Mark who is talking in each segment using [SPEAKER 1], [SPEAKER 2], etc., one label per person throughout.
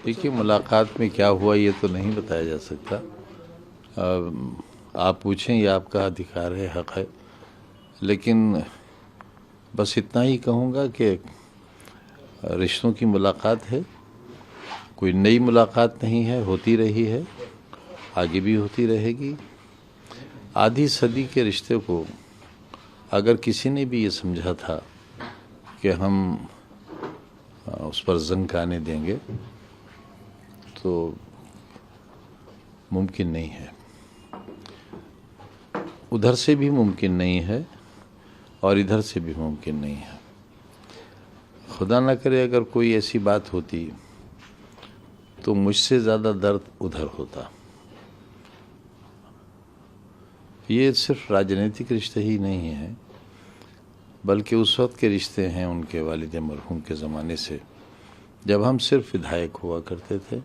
[SPEAKER 1] देखिए, मुलाकात में क्या हुआ ये तो नहीं बताया जा सकता। आप पूछें, ये आपका अधिकार है, हक है। लेकिन बस इतना ही कहूँगा कि रिश्तों की मुलाकात है, कोई नई मुलाकात नहीं है, होती रही है, आगे भी होती रहेगी। आधी सदी के रिश्ते को अगर किसी ने भी ये समझा था कि हम उस पर जंग आने देंगे तो मुमकिन नहीं है, उधर से भी मुमकिन नहीं है और इधर से भी मुमकिन नहीं है। खुदा ना करे अगर कोई ऐसी बात होती तो मुझसे ज़्यादा दर्द उधर होता। ये सिर्फ राजनीतिक रिश्ते ही नहीं हैं, बल्कि उस वक्त के रिश्ते हैं उनके वालिद मरहूम के ज़माने से, जब हम सिर्फ विधायक हुआ करते थे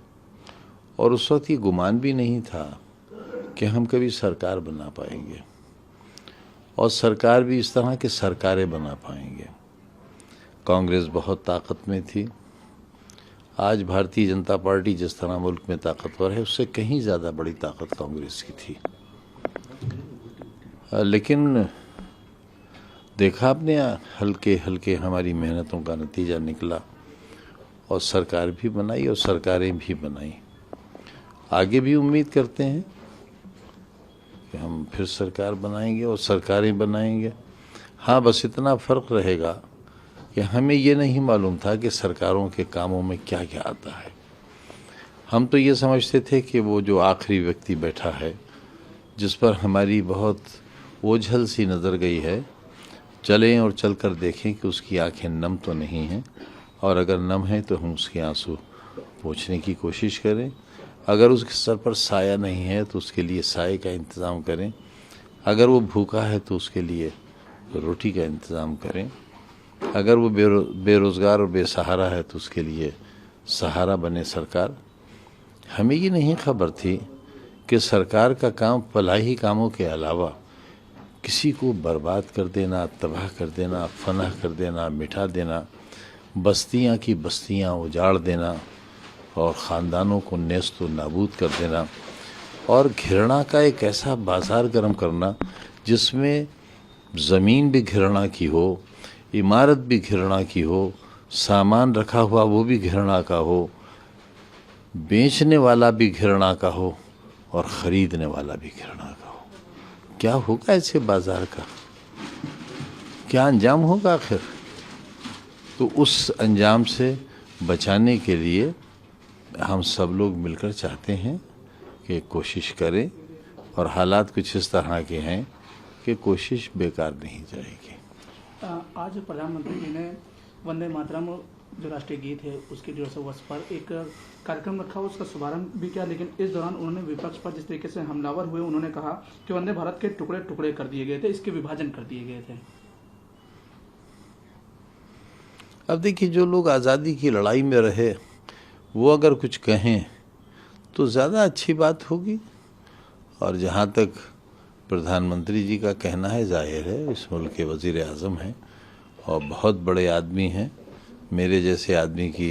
[SPEAKER 1] और उस वक्त ये गुमान भी नहीं था कि हम कभी सरकार बना पाएंगे और सरकार भी इस तरह के सरकारें बना पाएंगे। कांग्रेस बहुत ताकत में थी। आज भारतीय जनता पार्टी जिस तरह मुल्क में ताकतवर है, उससे कहीं ज़्यादा बड़ी ताकत कांग्रेस की थी। लेकिन देखा आपने, हल्के हल्के हमारी मेहनतों का नतीजा निकला और सरकार भी बनाई और सरकारें भी बनाई। आगे भी उम्मीद करते हैं कि हम फिर सरकार बनाएंगे और सरकारें बनाएंगे। हाँ, बस इतना फ़र्क रहेगा कि हमें ये नहीं मालूम था कि सरकारों के कामों में क्या क्या आता है। हम तो ये समझते थे कि वो जो आखिरी व्यक्ति बैठा है, जिस पर हमारी बहुत ओझल सी नज़र गई है, चलें और चलकर देखें कि उसकी आंखें नम तो नहीं हैं, और अगर नम है तो हम उसके आंसू पोंछने की कोशिश करें। अगर उसके सर पर साया नहीं है तो उसके लिए साए का इंतज़ाम करें। अगर वो भूखा है तो उसके लिए रोटी का इंतज़ाम करें। अगर वो बेरोज़गार और बेसहारा है तो उसके लिए सहारा बने सरकार। हमें ये नहीं खबर थी कि सरकार का काम फलाही कामों के अलावा किसी को बर्बाद कर देना, तबाह कर देना, फना कर देना, मिटा देना, बस्तियां की बस्तियां उजाड़ देना और ख़ानदानों को नेस्त व नाबूद कर देना, और घृणा का एक ऐसा बाज़ार गर्म करना जिसमें ज़मीन भी घृणा की हो, इमारत भी घृणा की हो, सामान रखा हुआ वो भी घृणा का हो, बेचने वाला भी घृणा का हो और ख़रीदने वाला भी घृणा का हो। क्या होगा ऐसे बाज़ार का? क्या अंजाम होगा आखिर? तो उस अंजाम से बचाने के लिए हम सब लोग मिलकर चाहते हैं कि कोशिश करें, और हालात कुछ इस तरह के हैं कि कोशिश बेकार नहीं जाएगी।
[SPEAKER 2] आज प्रधानमंत्री जी ने वंदे मातरम जो राष्ट्रीय गीत है उसके 150 वर्ष पर एक कार्यक्रम रखा, उसका शुभारंभ भी किया, लेकिन इस दौरान उन्होंने विपक्ष पर जिस तरीके से हमलावर हुए, उन्होंने कहा कि वंदे भारत के टुकड़े टुकड़े कर दिए गए थे, इसके विभाजन कर दिए गए थे।
[SPEAKER 1] अब देखिए, जो लोग आज़ादी की लड़ाई में रहे वो अगर कुछ कहें तो ज़्यादा अच्छी बात होगी। और जहाँ तक प्रधानमंत्री जी का कहना है, जाहिर है इस मुल्क के वज़ीर आज़म हैं और बहुत बड़े आदमी हैं। मेरे जैसे आदमी की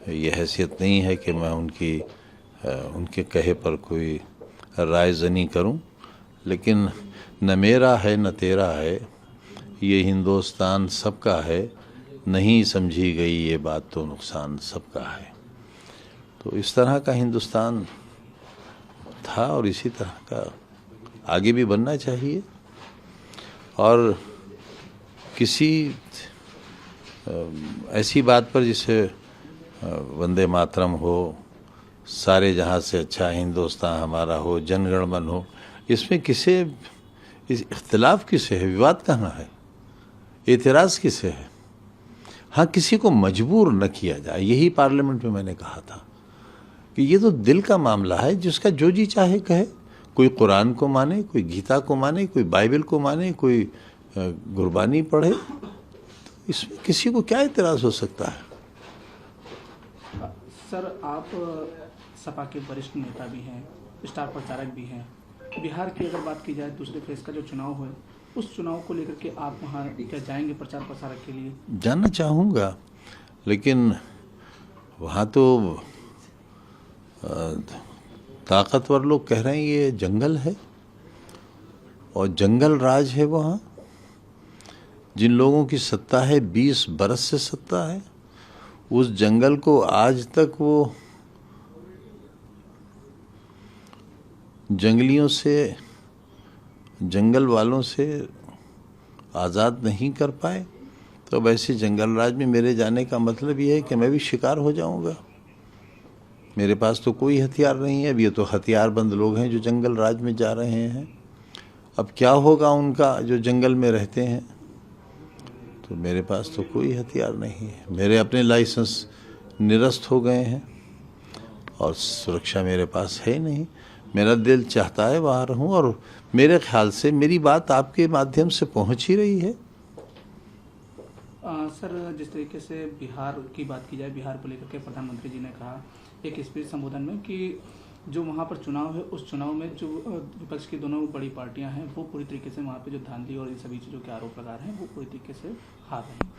[SPEAKER 1] ये हैसियत नहीं है कि मैं उनके कहे पर कोई राय ज़नी करूं। लेकिन न मेरा है न तेरा है, ये हिंदुस्तान सबका है, नहीं समझी गई ये बात तो नुकसान सबका है। तो इस तरह का हिंदुस्तान था और इसी तरह का आगे भी बनना चाहिए। और किसी ऐसी बात पर जिसे वंदे मातरम हो, सारे जहाँ से अच्छा हिंदुस्तान हमारा हो, जनगण मन हो, इसमें किसे इख्तिलाफ किसे है? विवाद कहाँ है? एतराज़ किसे है? हाँ, किसी को मजबूर न किया जाए। यही पार्लियामेंट में मैंने कहा था कि ये तो दिल का मामला है, जिसका जो जी चाहे कहे। कोई कुरान को माने, कोई गीता को माने, कोई बाइबल को माने, कोई गुरबानी पढ़े, तो इसमें किसी को क्या एतराज़ हो सकता है?
[SPEAKER 2] सर, आप सपा के वरिष्ठ नेता भी हैं, स्टार प्रचारक भी हैं। बिहार की अगर बात की जाए, दूसरे फेज का जो चुनाव है, उस चुनाव को लेकर के आप वहाँ क्या जाएंगे प्रचार प्रसार के लिए?
[SPEAKER 1] जानना चाहूँगा, लेकिन वहाँ तो ताकतवर लोग कह रहे हैं ये जंगल है और जंगल राज है वहाँ। जिन लोगों की सत्ता है 20 बरस से सत्ता है, उस जंगल को आज तक वो जंगलियों से, जंगल वालों से आज़ाद नहीं कर पाए। तो वैसे जंगल राज में मेरे जाने का मतलब ये है कि मैं भी शिकार हो जाऊंगा। मेरे पास तो कोई हथियार नहीं है। अब ये तो हथियारबंद लोग हैं जो जंगल राज में जा रहे हैं। अब क्या होगा उनका जो जंगल में रहते हैं। तो मेरे पास तो कोई हथियार नहीं है। मेरे अपने लाइसेंस निरस्त हो गए हैं और सुरक्षा मेरे पास है नहीं। मेरा दिल चाहता है वहाँ रहूँ और मेरे ख्याल से मेरी बात आपके माध्यम से पहुँच ही रही है।
[SPEAKER 2] सर, जिस तरीके से बिहार की बात की जाए, बिहार को लेकर के प्रधानमंत्री जी ने कहा एक स्पीच संबोधन में कि जो वहाँ पर चुनाव है, उस चुनाव में जो विपक्ष की दोनों बड़ी पार्टियां हैं वो पूरी तरीके से वहाँ पे जो धांधली और इन सभी चीज़ों के आरोप लगा रहे हैं वो पूरी तरीके से हार रहे हैं।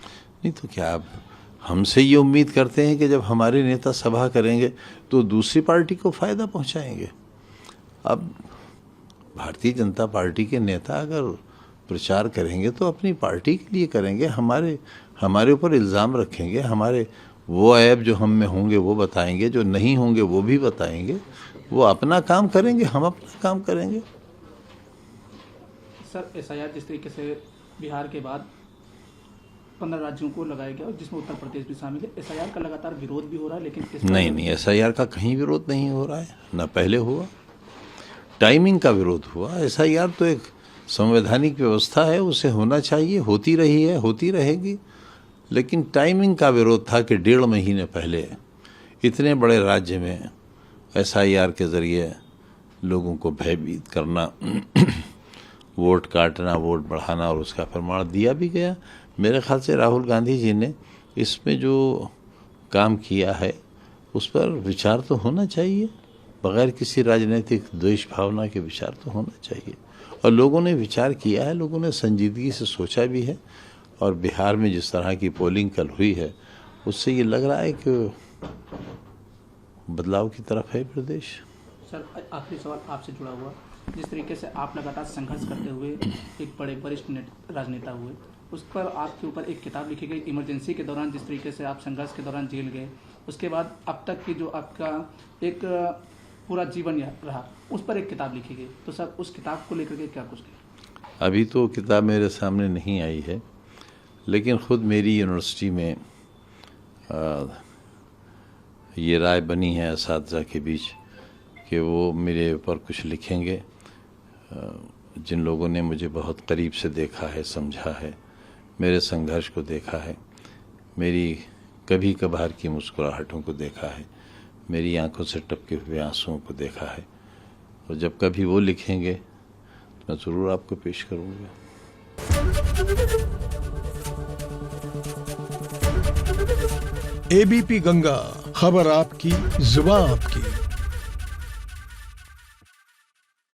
[SPEAKER 1] नहीं तो क्या आप हमसे ये उम्मीद करते हैं कि जब हमारे नेता सभा करेंगे तो दूसरी पार्टी को फ़ायदा पहुँचाएंगे? अब भारतीय जनता पार्टी के नेता अगर प्रचार करेंगे तो अपनी पार्टी के लिए करेंगे। हमारे ऊपर इल्ज़ाम रखेंगे, हमारे वो ऐप जो हम में होंगे वो बताएंगे, जो नहीं होंगे वो भी बताएंगे। वो अपना काम करेंगे, हम अपना काम करेंगे।
[SPEAKER 2] सर, एसआईआर जिस तरीके से बिहार के बाद 15 राज्यों को लगाया गया और जिसमें उत्तर प्रदेश भी शामिल है, एसआईआर का लगातार विरोध भी हो रहा है, लेकिन
[SPEAKER 1] नहीं, एसआईआर का कहीं विरोध नहीं हो रहा है, ना पहले हुआ। टाइमिंग का विरोध हुआ। एसआईआर तो एक संवैधानिक व्यवस्था है, उसे होना चाहिए, होती रही है, होती रहेगी। लेकिन टाइमिंग का विरोध था कि 1.5 महीने पहले इतने बड़े राज्य में एसआईआर के ज़रिए लोगों को भयभीत करना, वोट काटना, वोट बढ़ाना और उसका प्रमाण दिया भी गया। मेरे ख्याल से राहुल गांधी जी ने इसमें जो काम किया है उस पर विचार तो होना चाहिए। बगैर किसी राजनीतिक द्वेष भावना के विचार तो होना चाहिए। और लोगों ने विचार किया है, लोगों ने संजीदगी से सोचा भी है। और बिहार में जिस तरह की पोलिंग कल हुई है उससे ये लग रहा है कि बदलाव की तरफ है प्रदेश।
[SPEAKER 2] सर, आखिरी सवाल आपसे जुड़ा हुआ, जिस तरीके से आप लगातार संघर्ष करते हुए एक बड़े वरिष्ठ राजनेता हुए, उस पर आपके ऊपर एक किताब लिखी गई। इमरजेंसी के दौरान जिस तरीके से आप संघर्ष के दौरान जेल गए, उसके बाद अब तक की जो आपका एक पूरा जीवन रहा, उस पर एक किताब लिखी गई। तो सर, उस किताब को लेकर के क्या कुछ कहें?
[SPEAKER 1] अभी तो किताब मेरे सामने नहीं आई है, लेकिन ख़ुद मेरी यूनिवर्सिटी में ये राय बनी है असातिज़ा के बीच कि वो मेरे ऊपर कुछ लिखेंगे। जिन लोगों ने मुझे बहुत करीब से देखा है, समझा है, मेरे संघर्ष को देखा है, मेरी कभी कभार की मुस्कुराहटों को देखा है, मेरी आंखों से टपके हुए आंसुओं को देखा है, और जब कभी वो लिखेंगे तो मैं ज़रूर आपको पेश करूँगा।
[SPEAKER 3] एबीपी गंगा, खबर आपकी, जुबान आपकी।